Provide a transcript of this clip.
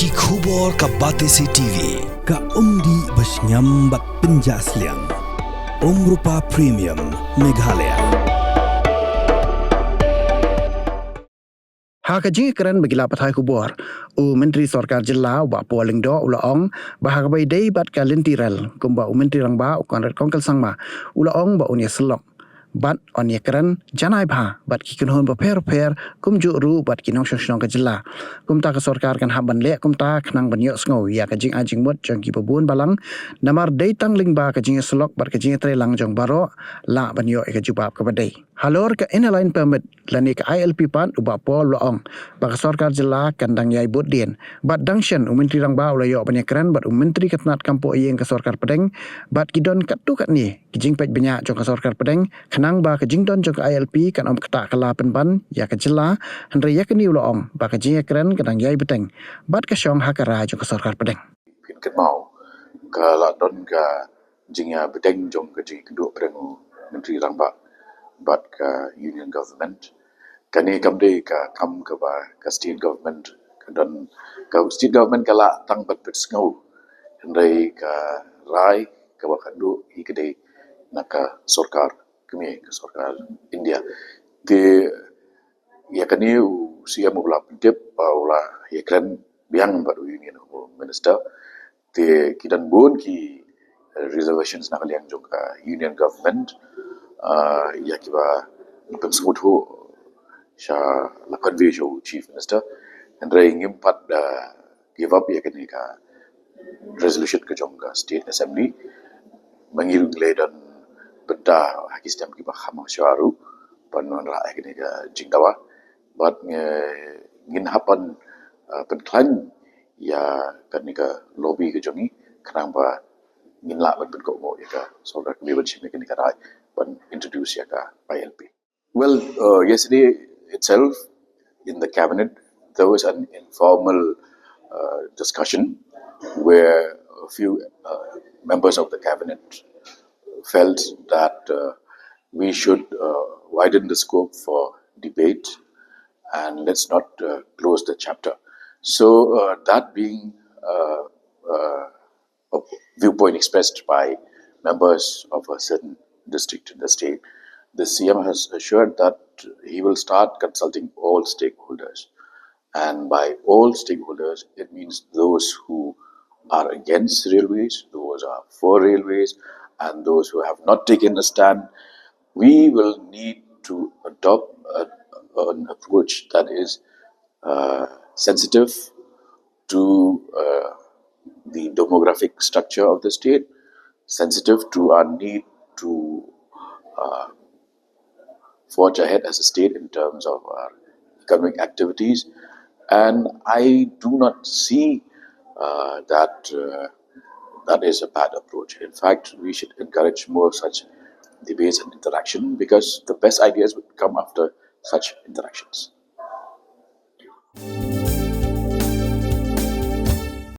Ki khubor ka Batesi TV ka umdi basnyam bat penjaslian Rupa Premium Meghalaya. Hak Jingïakren begila pathai kubor Menteri Sorkar Jilla wa poling do ulaong bahag bay day bat ka Lynti rel kumba Menteri rangba ukan red kongkel sangma ulaong ba unia Syllok bat Ïaid janai bha bat ki kunhon ba per kumju ru bat ki Nongshong ka Jilla kumta ka Sorkar kan haban le kumta khnang ban yo sngo ya ka jing mut jong ki babun balang namar day tang ling ba ka Syllok bat ka Jingïakren lang jong baro la ban yo ka jubab ka badai halor ka inline permit lani ka ILP pan uba pol loong baka Sorkar Jilla kandang Ïaid Pdeng bat dangshan Menteri rangba ulayo Ïaid bat Menteri katnat kampo iyeng ka Sorkar Pdeng bat kidon katu kat ni kijing pej banyak jong ka Sorkar Pdeng khanang ba ka jingdon jong ka ILP kan om kata kala penban ya ka Jilla hendra ya kini ulaong baka Jingïakren kandang Ïaid Pdeng bat ka syong hakara jong ka Sorkar Pdeng Ken mau ka la don ka jingya Pdeng jong ka ji kedua prengu Menteri rangba bat ka union government kani kamde ka kam ka ba ka state government dan ka state government kala tang bat pet ngau ndai ka rai ka ba kandu ikede naka Sorkar kami ka Sorkar India ke ya kani usia mula pendep ula Ïaid biang bat union minister te kidan bon ki reservations na kaliang jong ka union government ya kiba pensebut ho sha la convejo chief minister and ngim pat give up ya kani ka resolution ke jong ka state assembly mangil ledan benda hakistem ki ba khama sharu panon ra kani ka jingdawa but ngin hapan penklan ya kani ka lobby ke jongi kanang ba ngin la ban ko mo ya ka so ra kami ban shime kani ka rai ban introduce ya ka ILP. Well, yesterday itself in the cabinet, there was an informal discussion where a few members of the cabinet felt that we should widen the scope for debate and let's not close the chapter. So that being a viewpoint expressed by members of a certain district in the state, the CM has assured that he will start consulting all stakeholders. And by all stakeholders, it means those who are against railways, those who are for railways, and those who have not taken a stand. We will need to adopt an approach that is sensitive to the demographic structure of the state, sensitive to our need to forge ahead as a state in terms of our economic activities. And I do not see that is a bad approach. In fact, we should encourage more such debates and interaction because the best ideas would come after such interactions.